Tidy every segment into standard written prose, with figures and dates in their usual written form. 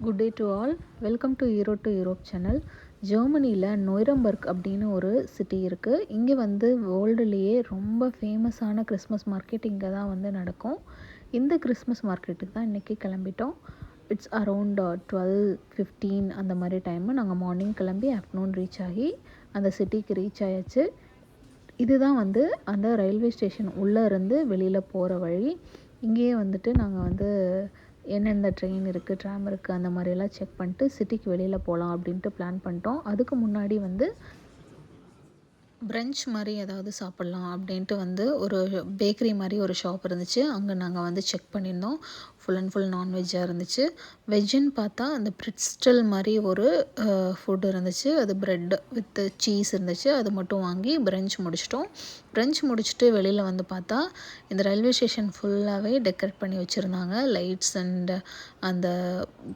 Good day to all. Welcome to Erode to Europe channel. ஜெர்மனியில் நொய்ரம்பர்க் அப்படின்னு ஒரு சிட்டி இருக்குது. இங்கே வந்து வேர்ல்டுலேயே ரொம்ப ஃபேமஸான கிறிஸ்மஸ் மார்க்கெட் இங்கே தான் வந்து நடக்கும். இந்த கிறிஸ்மஸ் மார்க்கெட்டுக்கு தான் இன்றைக்கி கிளம்பிட்டோம். இட்ஸ் அரவுண்ட் 12:15 அந்த மாதிரி டைமு. நாங்கள் மார்னிங் கிளம்பி ஆஃப்டர்நூன் ரீச் ஆகி அந்த சிட்டிக்கு ரீச் ஆயாச்சு. இதுதான் வந்து அந்த ரயில்வே ஸ்டேஷன் உள்ளே இருந்து வெளியில் போகிற வழி. இங்கேயே வந்துட்டு நாங்கள் வந்து எந்தெந்த ட்ரெயின் இருக்குது, ட்ராம் இருக்குது, அந்த மாதிரியெல்லாம் செக் பண்ணிட்டு சிட்டிக்கு வெளியில் போகலாம் அப்படின்ட்டு பிளான் பண்ணிட்டோம். அதுக்கு முன்னாடி வந்து பிரஞ்ச் மாதிரி ஏதாவது சாப்பிட்லாம் அப்படின்ட்டு வந்து ஒரு பேக்கரி மாதிரி ஒரு ஷாப் இருந்துச்சு. அங்கே நாங்கள் வந்து செக் பண்ணியிருந்தோம். ஃபுல் அண்ட் ஃபுல் நான்வெஜ்ஜாக இருந்துச்சு. வெஜ்ஜுன்னு பார்த்தா அந்த பிரிட்ஸ்டல் மாதிரி ஒரு ஃபுட் இருந்துச்சு. அது ப்ரெட் வித் சீஸ் இருந்துச்சு. அது மட்டும் வாங்கி பிரஞ்ச் முடிச்சிட்டோம். பிரஞ்ச் முடிச்சுட்டு வெளியில் வந்து பார்த்தா இந்த ரயில்வே ஸ்டேஷன் ஃபுல்லாகவே டெக்கரேட் பண்ணி வச்சுருந்தாங்க. லைட்ஸ் அண்ட் அந்த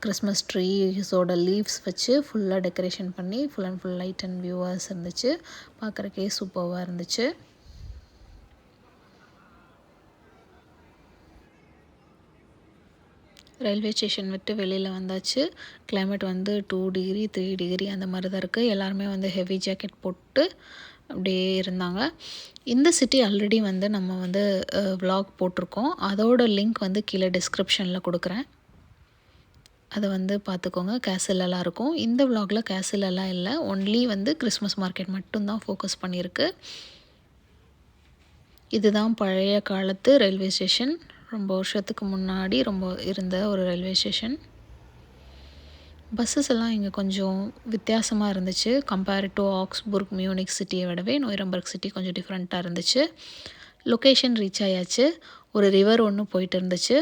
கிறிஸ்மஸ் ட்ரீஸோட லீவ்ஸ் வச்சு ஃபுல்லாக டெக்கரேஷன் பண்ணி full and full light and viewers இருந்துச்சு. பார்க்குறக்கே சூப்பராக இருந்துச்சு. ரயில்வே ஸ்டேஷன் விட்டு வெளியில் வந்தாச்சு. கிளைமேட் வந்து 2 டிகிரி 3 டிகிரி அந்த மாதிரி தான் இருக்குது. எல்லாருமே வந்து ஹெவி ஜாக்கெட் போட்டு அப்படியே இருந்தாங்க. இந்த சிட்டி ஆல்ரெடி வந்து நம்ம வந்து விலாக் போட்டிருக்கோம். அதோட லிங்க் வந்து கீழே டிஸ்கிரிப்ஷனில் கொடுக்குறேன். அதை வந்து பார்த்துக்கோங்க. கேசலெல்லாம் இருக்கும். இந்த விலாகில் கேசலெல்லாம் இல்லை. ஒன்லி வந்து கிறிஸ்மஸ் மார்க்கெட் மட்டும்தான் ஃபோக்கஸ் பண்ணியிருக்கு. இதுதான் பழைய காலத்து ரயில்வே ஸ்டேஷன். ரொம்ப வருஷத்துக்கு முன்னாடி இருந்த ஒரு ரயில்வே ஸ்டேஷன். பஸ்ஸஸ் எல்லாம் இங்கே கொஞ்சம் வித்தியாசமாக இருந்துச்சு. கம்பேர் டு ஆக்ஸ்புர்க், மியூனிக் சிட்டியை விடவே நொய்ரம்பர்க் சிட்டி கொஞ்சம் டிஃப்ரெண்ட்டாக இருந்துச்சு. லொக்கேஷன் ரீச் ஆயாச்சு. ஒரு ரிவர் ஒன்று போயிட்டு இருந்துச்சு.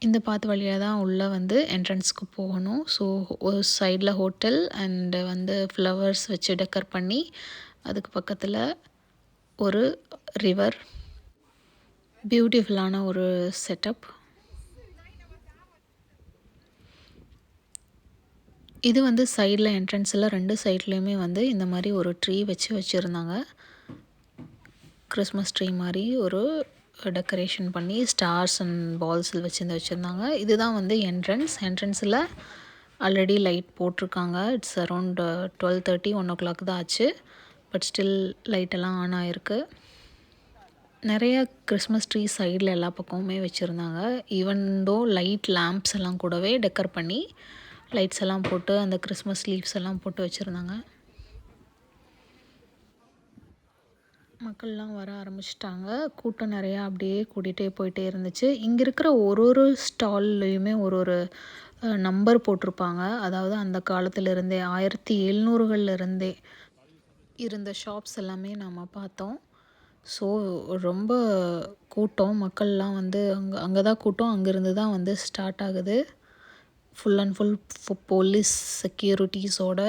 இந்த பாத்து வழியாக தான் உள்ளே வந்து என்ட்ரன்ஸ்க்கு போகணும். ஸோ ஒரு சைடில் ஹோட்டல் அண்டு வந்து ஃப்ளவர்ஸ் வச்சு டெக்கர் பண்ணி அதுக்கு பக்கத்தில் ஒரு ரிவர். பியூட்டிஃபுல்லான ஒரு செட்டப். இது வந்து சைடில் என்ட்ரன்ஸில் 2 சைட்லேயுமே வந்து இந்த மாதிரி ஒரு ட்ரீ வச்சுருந்தாங்க. கிறிஸ்மஸ் ட்ரீ மாதிரி ஒரு டெக்கரேஷன் பண்ணி ஸ்டார்ஸ் அண்ட் பால்ஸ் வச்சுருந்தாங்க. இதுதான் வந்து என்ட்ரன்ஸில் ஆல்ரெடி லைட் போட்டிருக்காங்க. இட்ஸ் அரௌண்ட் 12:30 1 o'clock தான் ஆச்சு. பட் ஸ்டில் லைட்டெல்லாம் ஆன் ஆகிருக்கு. நிறைய கிறிஸ்மஸ் ட்ரீ சைடில் எல்லா பக்கமுமே வச்சுருந்தாங்க. ஈவன் தோ லைட் லேம்ப்ஸ் எல்லாம் கூடவே டெக்கர் பண்ணி லைட்ஸ் எல்லாம் போட்டு அந்த கிறிஸ்மஸ் லீவ்ஸ் எல்லாம் போட்டு வச்சுருந்தாங்க. மக்கள்லாம் வர ஆரம்பிச்சிட்டாங்க. கூட்டம் நிறையா அப்படியே கூட்டிகிட்டே போயிட்டே இருந்துச்சு. இங்கே இருக்கிற ஒரு ஸ்டால்லையுமே ஒரு நம்பர் போட்டிருப்பாங்க. அதாவது அந்த காலத்திலிருந்தே 1700களிலிருந்தே இருந்த ஷாப்ஸ் எல்லாமே நாம் பார்த்தோம். ஸோ ரொம்ப கூட்டம். மக்கள்லாம் வந்து அங்கே தான் கூட்டம். அங்கேருந்து தான் வந்து ஸ்டார்ட் ஆகுது. ஃபுல் அண்ட் ஃபுல் போலீஸ் செக்யூரிட்டிஸோட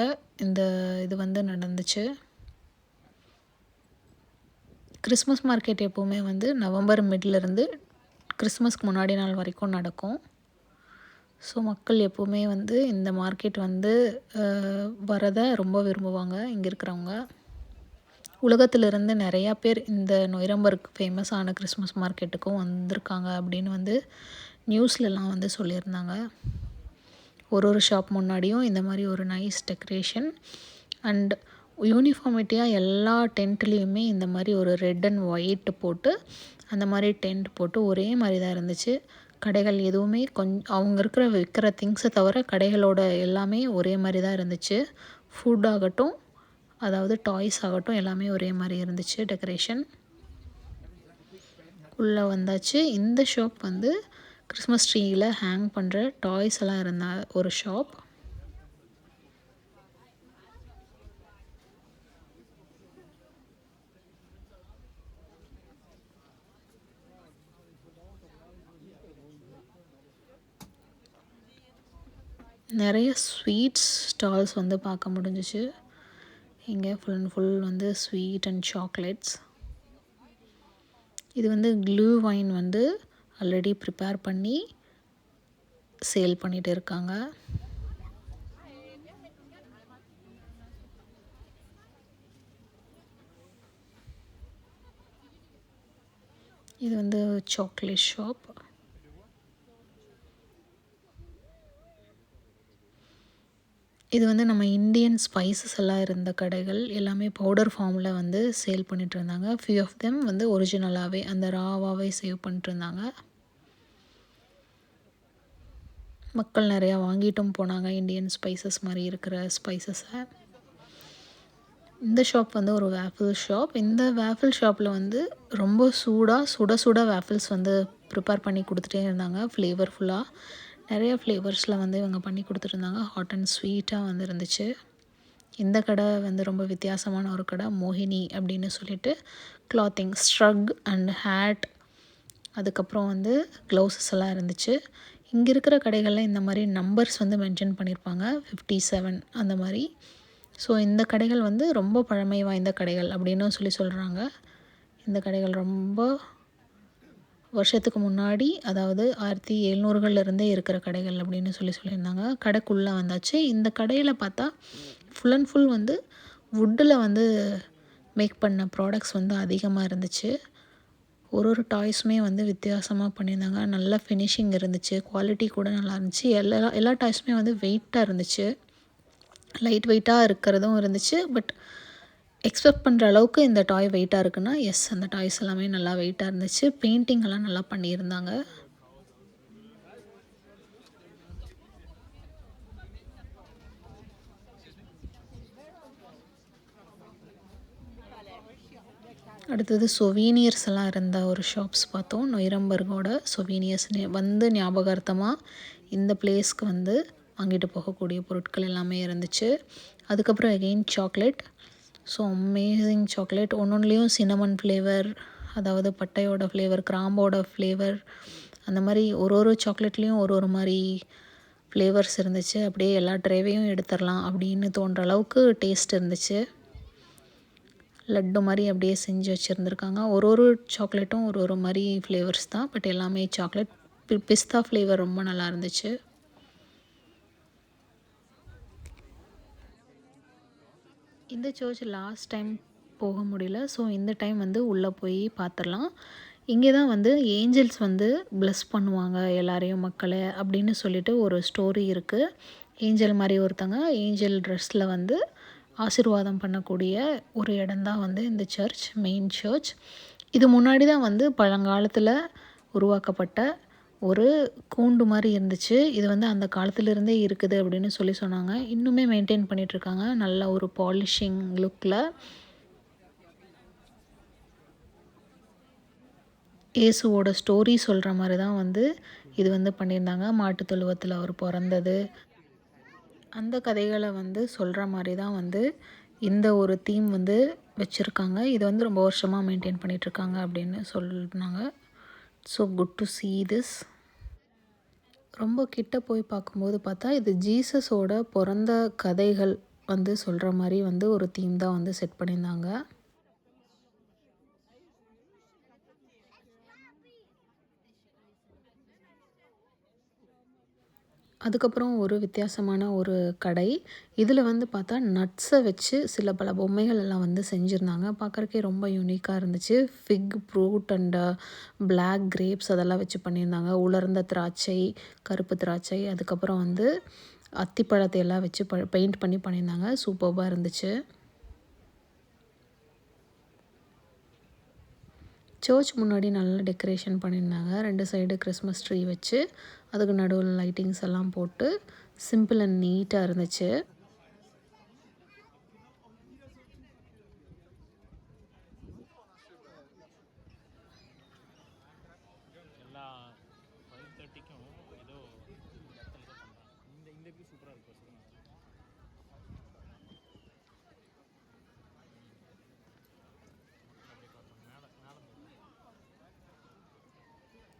இந்த இது வந்து நடந்துச்சு. கிறிஸ்மஸ் மார்க்கெட் எப்போவுமே வந்து நவம்பர் மிட்லேருந்து கிறிஸ்மஸ்க்கு முன்னாடி நாள் வரைக்கும் நடக்கும். ஸோ மக்கள் எப்போவுமே வந்து இந்த மார்க்கெட் வந்து வரதை ரொம்ப விரும்புவாங்க இங்கே இருக்கிறவங்க. உலகத்திலிருந்து நிறையா பேர் இந்த நொய்ரம்பர்க் ஃபேமஸான கிறிஸ்மஸ் மார்க்கெட்டுக்கும் வந்திருக்காங்க அப்படின்னு வந்து நியூஸ்லலாம் வந்து சொல்லியிருந்தாங்க. ஒரு ஷாப் முன்னாடியும் இந்த மாதிரி ஒரு நைஸ் டெக்கரேஷன் அண்ட் யூனிஃபார்மிட்டியாக எல்லா டென்ட்லேயுமே இந்த மாதிரி ஒரு ரெட் அண்ட் ஒயிட் போட்டு அந்த மாதிரி டென்ட் போட்டு ஒரே மாதிரி தான் இருந்துச்சு. கடைகள் எதுவுமே அவங்க விற்கிற திங்ஸை தவிர கடைகளோட எல்லாமே ஒரே மாதிரி தான் இருந்துச்சு. ஃபுட் ஆகட்டும், அதாவது டாய்ஸ் ஆகட்டும், எல்லாமே ஒரே மாதிரி இருந்துச்சு டெக்கரேஷன். உள்ளே வந்தாச்சு. இந்த ஷாப் வந்து கிறிஸ்மஸ் ட்ரீயில் ஹேங் பண்ணுற டாய்ஸ் எல்லாம் இருந்த ஒரு ஷாப். நிறைய ஸ்வீட்ஸ் ஸ்டால்ஸ் வந்து பார்க்க முடிஞ்சிச்சு. இங்கே ஃபுல் அண்ட் ஃபுல் வந்து ஸ்வீட் அண்ட் சாக்லேட்ஸ். இது வந்து க்ளூ வைன் வந்து ஆல்ரெடி ப்ரிப்பேர் பண்ணி சேல் பண்ணிகிட்டு இருக்காங்க. இது வந்து சாக்லேட் ஷாப். இது வந்து நம்ம இந்தியன் ஸ்பைசஸ் எல்லாம் இருந்த கடைகள் எல்லாமே பவுடர் ஃபார்மில் வந்து சேல் பண்ணிட்டு இருந்தாங்க. ஃபியூ ஆஃப் தெம் வந்து ஒரிஜினலாகவே அந்த ராவாகவே சேவ் பண்ணிட்டு இருந்தாங்க. மக்கள் நிறையா வாங்கிட்டும் போனாங்க இந்தியன் ஸ்பைசஸ் மாதிரி இருக்கிற ஸ்பைசஸை. இந்த ஷாப் வந்து ஒரு வேஃபிள் ஷாப். இந்த வேஃபிள் ஷாப்பில் வந்து ரொம்ப சுட சுட வேஃபிள்ஸ் வந்து ப்ரிப்பேர் பண்ணி கொடுத்துட்டே இருந்தாங்க. ஃப்ளேவர்ஃபுல்லாக நிறைய ஃப்ளேவர்ஸில் வந்து இவங்க பண்ணி கொடுத்துட்ருந்தாங்க. ஹாட் அண்ட் ஸ்வீட்டாக வந்து இருந்துச்சு. இந்த கடை வந்து ரொம்ப வித்தியாசமான ஒரு கடை. மோகினி அப்படின்னு சொல்லிட்டு கிளாத்திங், ஸ்ட்ரக் அண்ட் ஹேட், அதுக்கப்புறம் வந்து க்ளவுஸஸ் எல்லாம் இருந்துச்சு. இங்கே இருக்கிற கடைகளில் இந்த மாதிரி நம்பர்ஸ் வந்து மென்ஷன் பண்ணியிருப்பாங்க, 57 அந்த மாதிரி. ஸோ இந்த கடைகள் வந்து ரொம்ப பழமை வாய்ந்த கடைகள் அப்படின்னு சொல்கிறாங்க. இந்த கடைகள் ரொம்ப வருஷத்துக்கு முன்னாடி, அதாவது 1700களிலிருந்தே இருக்கிற கடைகள் அப்படின்னு சொல்லியிருந்தாங்க. கடைக்குள்ளே வந்தாச்சு. இந்த கடையில் பார்த்தா ஃபுல் அண்ட் ஃபுல் வந்து வுட்டில் வந்து மேக் பண்ண ப்ராடக்ட்ஸ் வந்து அதிகமாக இருந்துச்சு. ஒரு டாய்ஸுமே வந்து வித்தியாசமாக பண்ணியிருந்தாங்க. நல்ல ஃபினிஷிங் இருந்துச்சு, குவாலிட்டி கூட நல்லா இருந்துச்சு. எல்லா டாய்ஸுமே வந்து வெயிட்டாக இருந்துச்சு. லைட் வெயிட்டாக இருக்கிறதும் இருந்துச்சு. பட் எக்ஸ்பெக்ட் பண்ணுற அளவுக்கு இந்த டாய் வெயிட்டாக இருக்குன்னா எஸ், அந்த டாய்ஸ் எல்லாமே நல்லா வெயிட்டாக இருந்துச்சு. பெயிண்டிங் எல்லாம் நல்லா பண்ணியிருந்தாங்க. அடுத்தது சொவீனியர்ஸ் எல்லாம் இருந்த ஒரு ஷாப்ஸ் பார்த்தோம். நொய்ரம்பர்கோட சொவீனியர்ஸ் வந்து ஞாபகார்த்தமாக இந்த பிளேஸ்க்கு வந்து வாங்கிட்டு போகக்கூடிய பொருட்கள் எல்லாமே இருந்துச்சு. அதுக்கப்புறம் again chocolate. So amazing chocolate. ஒன்றுலேயும் சின்னமன் ஃப்ளேவர், அதாவது பட்டையோட ஃப்ளேவர், கிராம்போட ஃப்ளேவர், அந்த மாதிரி ஒரு சாக்லேட்லேயும் ஒரு மாதிரி ஃப்ளேவர்ஸ் இருந்துச்சு. அப்படியே எல்லா ட்ரேவையும் எடுத்துடலாம் அப்படின்னு தோன்ற அளவுக்கு டேஸ்ட் இருந்துச்சு. லட்டு மாதிரி அப்படியே செஞ்சு வச்சுருந்துருக்காங்க. ஒரு சாக்லேட்டும் ஒரு மாதிரி ஃப்ளேவர்ஸ் தான், பட் எல்லாமே சாக்லேட். பிஸ்தா ஃப்ளேவர் ரொம்ப நல்லா இருந்துச்சு. இந்த சர்ச் லாஸ்ட் டைம் போக முடியல. ஸோ இந்த டைம் வந்து உள்ளே போய் பார்த்துடலாம். இங்கே தான் வந்து ஏஞ்சல்ஸ் வந்து ப்ளஸ் பண்ணுவாங்க எல்லாரையும், மக்களை அப்படின்னு சொல்லிட்டு ஒரு ஸ்டோரி இருக்குது. ஏஞ்சல் மாதிரி ஒருத்தங்க ஏஞ்சல் ட்ரெஸ்ஸில் வந்து ஆசீர்வாதம் பண்ணக்கூடிய ஒரு இடம்தான் வந்து இந்த சர்ச், மெயின் சர்ச். இது முன்னாடி தான் வந்து பழங்காலத்தில் உருவாக்கப்பட்ட ஒரு கூண்டு மாதிரி இருந்துச்சு. இது வந்து அந்த காலத்துலேருந்தே இருக்குது அப்படின்னு சொன்னாங்க. இன்னுமே மெயின்டைன் பண்ணிகிட்ருக்காங்க நல்ல ஒரு பாலிஷிங் லுக்கில். இயேசுவோட ஸ்டோரி சொல்கிற மாதிரி தான் வந்து இது வந்து பண்ணியிருந்தாங்க. மாட்டுத் தொழுவத்தில் அவர் பிறந்தது, அந்த கதைகளை வந்து சொல்கிற மாதிரி தான் வந்து இந்த ஒரு தீம் வந்து வச்சுருக்காங்க. இது வந்து ரொம்ப வருஷமாக மெயின்டைன் பண்ணிகிட்ருக்காங்க அப்படின்னு சொன்னாங்க. So good to see this. ரொம்ப கிட்ட போய் பார்க்கும்போது பார்த்தா இது ஜீசஸோட பிறந்த கதைகள் வந்து சொல்கிற மாதிரி வந்து ஒரு தீம் தான் வந்து செட் பண்ணியிருந்தாங்க. அதுக்கப்புறம் ஒரு வித்தியாசமான ஒரு கடை. இதில் வந்து பார்த்தா நட்ஸை வச்சு சில பல பொம்மைகள் எல்லாம் வந்து செஞ்சுருந்தாங்க. பார்க்குறக்கே ரொம்ப யூனிக்காக இருந்துச்சு. ஃபிக், ஃப்ரூட் அண்ட் பிளாக் கிரேப்ஸ் அதெல்லாம் வச்சு பண்ணியிருந்தாங்க. உலர்ந்த திராட்சை, கருப்பு திராட்சை, அதுக்கப்புறம் வந்து அத்திப்பழத்தை எல்லாம் வச்சு பெயிண்ட் பண்ணி பண்ணியிருந்தாங்க. சூப்பர்பாக இருந்துச்சு. சர்ச் முன்னாடி நல்லா டெக்கரேஷன் பண்ணியிருந்தாங்க. 2 சைடு கிறிஸ்மஸ் ட்ரீ வச்சு அதுக்கு நடுவில் லைட்டிங்ஸ் எல்லாம் போட்டு சிம்பிள் அண்ட் நீட்டாக இருந்துச்சு.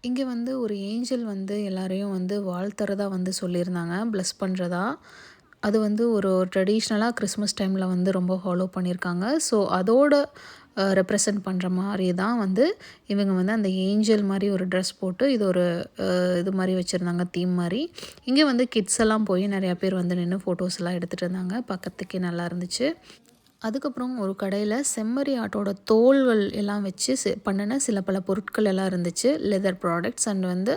இங்கே வந்து ஒரு ஏஞ்சல் வந்து எல்லாரையும் வந்து வாழ்த்துறதா வந்து சொல்லியிருந்தாங்க, ப்ளஸ் பண்ணுறதா. அது வந்து ஒரு ட்ரெடிஷ்னலாக கிறிஸ்மஸ் டைமில் வந்து ரொம்ப ஃபாலோ பண்ணியிருக்காங்க. ஸோ அதோட ரெப்ரசன்ட் பண்ணுற மாதிரி தான் வந்து இவங்க வந்து அந்த ஏஞ்சல் மாதிரி ஒரு ட்ரெஸ் போட்டு இது ஒரு இது மாதிரி வச்சுருந்தாங்க, தீம் மாதிரி. இங்கே வந்து கிட்ஸ் எல்லாம் போய் நிறையா பேர் வந்து நின்று ஃபோட்டோஸ் எல்லாம் எடுத்துகிட்டு இருந்தாங்க. பார்க்கறதுக்கே நல்லா இருந்துச்சு. அதுக்கப்புறம் ஒரு கடையில் செம்மறி ஆட்டோட தோல்கள் எல்லாம் வச்சு பண்ணின சில பல பொருட்கள் எல்லாம் இருந்துச்சு, லெதர் ப்ராடக்ட்ஸ். அண்ட் வந்து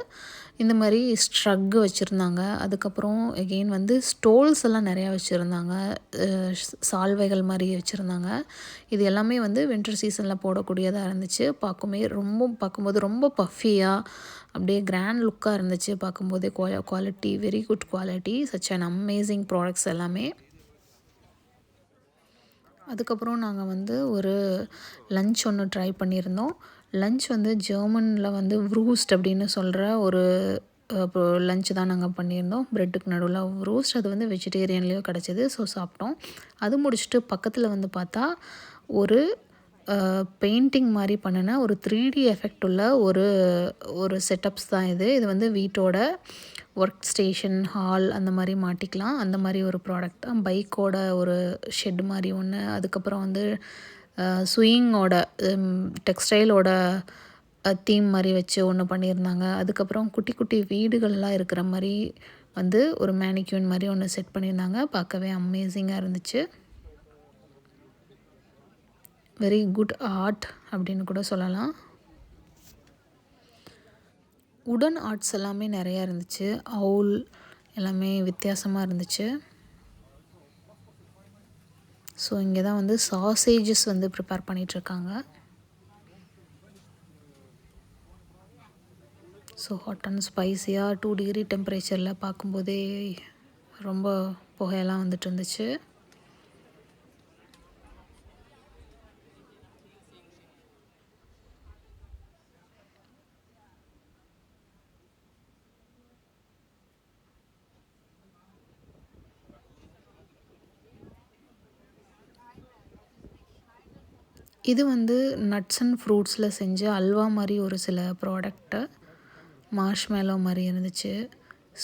இந்த மாதிரி ஸ்ட்ரக்கு வச்சுருந்தாங்க. அதுக்கப்புறம் எகெயின் வந்து ஸ்டோல்ஸ் எல்லாம் நிறையா வச்சுருந்தாங்க, சால்வைகள் மாதிரி வச்சுருந்தாங்க. இது எல்லாமே வந்து வின்டர் சீசனில் போடக்கூடியதாக இருந்துச்சு. பார்க்கும்போது ரொம்ப பஃபியாக அப்படியே கிராண்ட் லுக்காக இருந்துச்சு. பார்க்கும்போதே quality, very good quality, such and amazing products எல்லாமே. அதுக்கப்புறம் நாங்கள் வந்து ஒரு லன்ச் ஒன்று ட்ரை பண்ணியிருந்தோம். லன்ச் வந்து ஜெர்மனில் வந்து வ்ரூஸ்ட் அப்படின்னு சொல்கிற ஒரு லன்ச் தான் நாங்கள் பண்ணியிருந்தோம். ப்ரெட்டுக்கு நடுவில் வ்ரூஸ்ட், அது வந்து வெஜிடேரியன்லேயும் கிடச்சிது. ஸோ சாப்பிட்டோம். அது முடிச்சுட்டு பக்கத்தில் வந்து பார்த்தா ஒரு பெயிண்டிங் மாதிரி பண்ணின ஒரு 3D எஃபெக்ட் உள்ள ஒரு செட்டப்ஸ் தான் இது. இது வந்து வீட்டோட ஒர்க் ஸ்டேஷன், ஹால் அந்த மாதிரி மாட்டிக்கலாம், அந்த மாதிரி ஒரு ப்ராடக்ட் தான். பைக்கோட ஒரு ஷெட் மாதிரி ஒன்று, அதுக்கப்புறம் வந்து ஸ்விங்கோட டெக்ஸ்டைலோட தீம் மாதிரி வச்சு ஒன்று பண்ணியிருந்தாங்க. அதுக்கப்புறம் குட்டி குட்டி வீடுகள்லாம் இருக்கிற மாதிரி வந்து ஒரு மேனிக்யூன் மாதிரி ஒன்று செட் பண்ணியிருந்தாங்க. பார்க்கவே அமேசிங்காக இருந்துச்சு. வெரி குட் ஆர்ட் அப்படின்னு கூட சொல்லலாம். உடன் ஆர்ட்ஸ் எல்லாமே நிறையா இருந்துச்சு. அவுல் எல்லாமே வித்தியாசமாக இருந்துச்சு. ஸோ இங்கே தான் வந்து சாசேஜஸ் வந்து ப்ரிப்பேர் பண்ணிகிட்ருக்காங்க. ஸோ ஹாட் அண்ட் ஸ்பைஸியாக 2 டிகிரி டெம்பரேச்சரில் பார்க்கும்போதே ரொம்ப புகையெல்லாம் வந்துட்டு இருந்துச்சு. இது வந்து நட்ஸ் அண்ட் ஃப்ரூட்ஸில் செஞ்ச அல்வா மாதிரி ஒரு சில ப்ராடக்ட்டு. மார்ஷ்மேலோ மாதிரி இருந்துச்சு.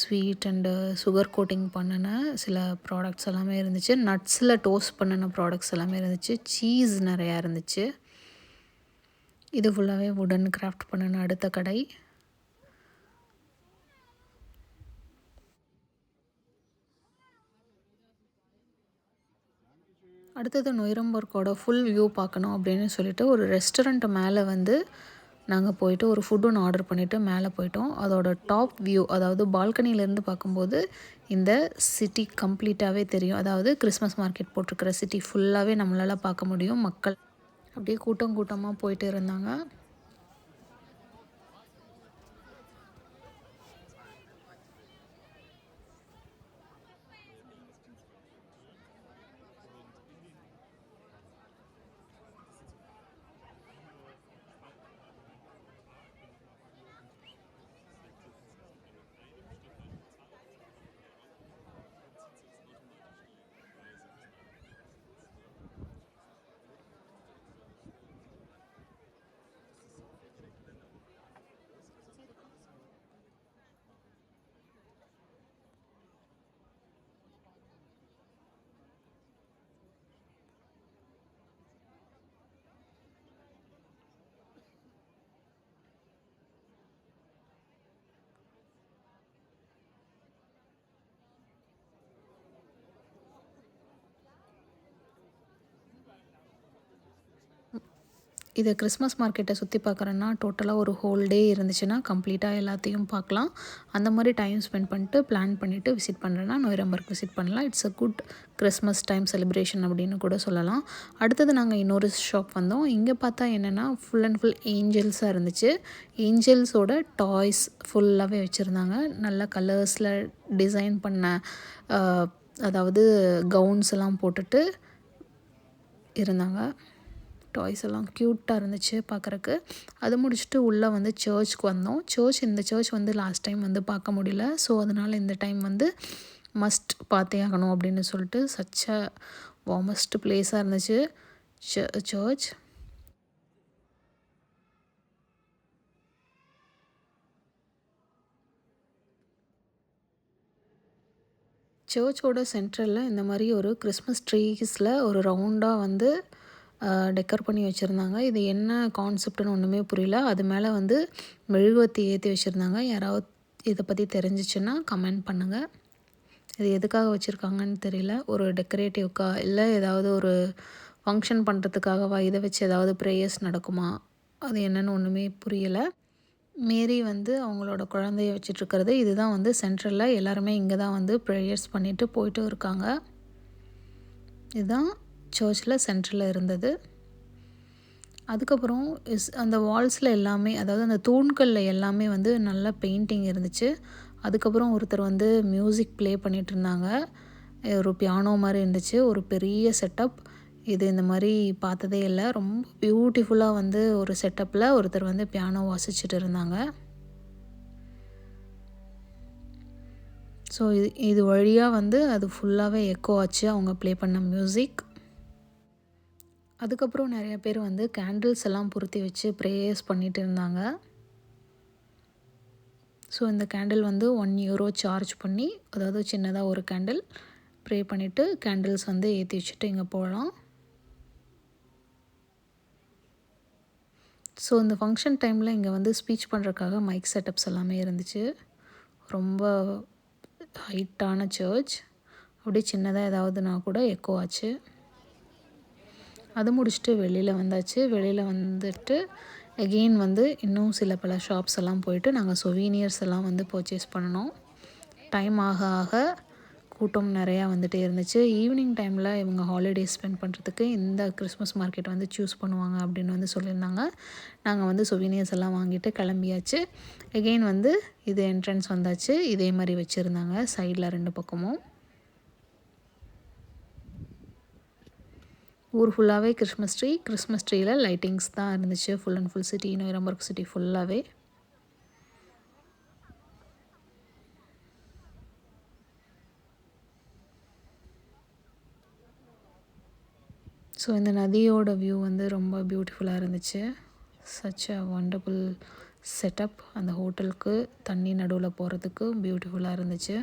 ஸ்வீட் அண்டு சுகர் கோட்டிங் பண்ணின சில ப்ராடக்ட்ஸ் எல்லாமே இருந்துச்சு. நட்ஸில் டோஸ்ட் பண்ணின ப்ராடக்ட்ஸ் எல்லாமே இருந்துச்சு. சீஸ் நிறையா இருந்துச்சு. இது ஃபுல்லாகவே வுடன் கிராஃப்ட் பண்ணின அடுத்த கடை. அடுத்தது நொய்ரம்பர்க்கோட ஃபுல் வியூ பார்க்கணும் அப்படின்னு சொல்லிட்டு ஒரு ரெஸ்டாரண்ட் மேலே வந்து நாங்கள் போயிட்டு ஒரு ஃபுட் ஒன்று ஆர்டர் பண்ணிவிட்டு மேலே போயிட்டோம். அதோட டாப் வியூ, அதாவது பால்கனிலேருந்து பார்க்கும்போது இந்த சிட்டி கம்ப்ளீட்டாகவே தெரியும். அதாவது கிறிஸ்மஸ் மார்க்கெட் போட்டிருக்கிற சிட்டி ஃபுல்லாகவே நம்மளால் பார்க்க முடியும். மக்கள் அப்படியே கூட்டம் கூட்டமாக போயிட்டு இருந்தாங்க. இதை கிறிஸ்மஸ் மார்க்கெட்டை சுற்றி பார்க்குறேன்னா டோட்டலாக ஒரு ஹோல் டே இருந்துச்சுன்னா கம்ப்ளீட்டாக எல்லாத்தையும் பார்க்கலாம். அந்த மாதிரி டைம் ஸ்பெண்ட் பண்ணிட்டு பிளான் பண்ணிவிட்டு விசிட் பண்ணுறேன்னா நொய்ரம்பர்க் விசிட் பண்ணலாம். It's a good Christmas time celebration அப்படின்னு கூட சொல்லலாம். அடுத்தது நாங்கள் இன்னொரு ஷாப் வந்தோம். இங்கே பார்த்தா என்னென்னா ஃபுல் அண்ட் ஃபுல் ஏஞ்சல்ஸாக இருந்துச்சு. ஏஞ்சல்ஸோட டாய்ஸ் ஃபுல்லாகவே வச்சுருந்தாங்க. நல்ல கலர்ஸில் டிசைன் பண்ண அதாவது கவுன்ஸ் எல்லாம் போட்டுட்டு இருந்தாங்க. டாய்ஸ் எல்லாம் க்யூட்டாக இருந்துச்சு பார்க்குறக்கு. அது முடிச்சுட்டு உள்ளே வந்து சர்ச்சுக்கு வந்தோம். இந்த சர்ச் வந்து லாஸ்ட் டைம் வந்து பார்க்க முடியல. ஸோ அதனால் இந்த டைம் வந்து மஸ்ட் பார்த்தே ஆகணும் அப்படின்னு சொல்லிட்டு சச் அ வார்மஸ்ட் பிளேஸாக இருந்துச்சு சர்ச். சர்ச்சோட சென்ட்ரலில் இந்த மாதிரி ஒரு கிறிஸ்மஸ் ட்ரீஸில் ஒரு ரவுண்டாக வந்து டெக்கர் பண்ணி வச்சுருந்தாங்க. இது என்ன கான்செப்ட்னு ஒன்றுமே புரியல. அது மேலே வந்து மெழுகுவர்த்தி ஏற்றி வச்சுருந்தாங்க. யாராவது இதை பற்றி தெரிஞ்சிச்சுன்னா கமெண்ட் பண்ணுங்கள். இது எதுக்காக வச்சுருக்காங்கன்னு தெரியல. ஒரு டெக்கரேட்டிவ்க்கா இல்லை ஏதாவது ஒரு ஃபங்க்ஷன் பண்ணுறதுக்காகவா, இதை வச்சு ஏதாவது ப்ரேயர்ஸ் நடக்குமா, அது என்னென்னு ஒன்றுமே புரியலை. மேரி வந்து அவங்களோட குழந்தைய வச்சிட்ருக்கிறது, இதுதான் வந்து சென்ட்ரலில் எல்லாருமே இங்கே தான் வந்து ப்ரேயர்ஸ் பண்ணிவிட்டு போயிட்டும் இருக்காங்க. இதுதான் சர்ச்சில் சென்ட்ரலில் இருந்தது. அதுக்கப்புறம் அந்த வால்ஸில் எல்லாமே, அதாவது அந்த தூண்களில் எல்லாமே வந்து நல்ல பெயிண்டிங் இருந்துச்சு. அதுக்கப்புறம் ஒருத்தர் வந்து மியூசிக் ப்ளே பண்ணிகிட்ருந்தாங்க. ஒரு பியானோ மாதிரி இருந்துச்சு. ஒரு பெரிய செட்டப். இது இந்த மாதிரி பார்த்ததே இல்லை. ரொம்ப பியூட்டிஃபுல்லாக வந்து ஒரு செட்டப்பில் ஒருத்தர் வந்து பியானோ வாசிச்சுட்டு இருந்தாங்க. ஸோ இது வழியாக வந்து அது ஃபுல்லாகவே எக்கோ ஆச்சு அவங்க ப்ளே பண்ண மியூசிக். அதுக்கப்புறம் நிறைய பேர் வந்து கேண்டில்ஸ் எல்லாம் பொருத்தி வச்சு ப்ரேயர்ஸ் பண்ணிகிட்டு இருந்தாங்க. ஸோ இந்த கேண்டில் வந்து €1 சார்ஜ் பண்ணி, அதாவது சின்னதாக ஒரு கேண்டில் ப்ரே பண்ணிவிட்டு கேண்டில்ஸ் வந்து ஏற்றி வச்சுட்டு இங்கே போகலாம். ஸோ இந்த ஃபங்க்ஷன் டைமில் இங்கே வந்து ஸ்பீச் பண்ணுறதுக்காக மைக் செட்டப்ஸ் எல்லாமே இருந்துச்சு. ரொம்ப ஹைட்டான சர்ச். அப்படியே சின்னதாக ஏதாவதுனா கூட எக்கோ ஆச்சு. அது முடிச்சுட்டு வெளியில் வந்தாச்சு. வெளியில் வந்துட்டு எகெயின் வந்து இன்னும் சில பல ஷாப்ஸ் எல்லாம் போயிட்டு நாங்கள் சொவீனியர்ஸ் எல்லாம் வந்து பர்ச்சேஸ் பண்ணணும். டைம் ஆக ஆக கூட்டம் நிறையா வந்துகிட்டே இருந்துச்சு. ஈவினிங் டைமில் இவங்க ஹாலிடேஸ் ஸ்பெண்ட் பண்ணுறதுக்கு இந்த கிறிஸ்மஸ் மார்க்கெட் வந்து சூஸ் பண்ணுவாங்க அப்படின்னு வந்து சொல்லியிருந்தாங்க. நாங்கள் வந்து சொவீனியர்ஸ் எல்லாம் வாங்கிட்டு கிளம்பியாச்சு. எகெயின் வந்து இது என்ட்ரன்ஸ் வந்தாச்சு. இதே மாதிரி வச்சுருந்தாங்க சைடில் 2 பக்கமும். ஊர் ஃபுல்லாகவே கிறிஸ்மஸ் ட்ரீயில் லைட்டிங்ஸ் தான் இருந்துச்சு. Full and full city, Nuremberg city ஃபுல்லாகவே. ஸோ இந்த நதியோட வியூ வந்து ரொம்ப பியூட்டிஃபுல்லாக இருந்துச்சு. Such a wonderful setup. அந்த ஹோட்டலுக்கு தண்ணி நடுவில் போகிறதுக்கு பியூட்டிஃபுல்லாக இருந்துச்சு.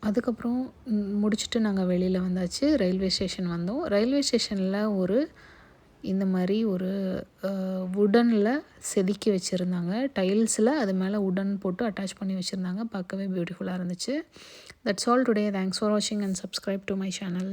அதுக்கப்புறம் முடிச்சுட்டு நாங்கள் வெளியில் வந்தாச்சு. ரயில்வே ஸ்டேஷன் வந்தோம். ரயில்வே ஸ்டேஷனில் ஒரு இந்த மாதிரி ஒரு வுடனில் செதுக்கி வச்சுருந்தாங்க. டைல்ஸில் அது மேலே வுடன் போட்டு அட்டாச் பண்ணி வச்சுருந்தாங்க. பார்க்கவே பியூட்டிஃபுல்லாக இருந்துச்சு. That's all today. Thanks for வாட்சிங் and subscribe to my channel.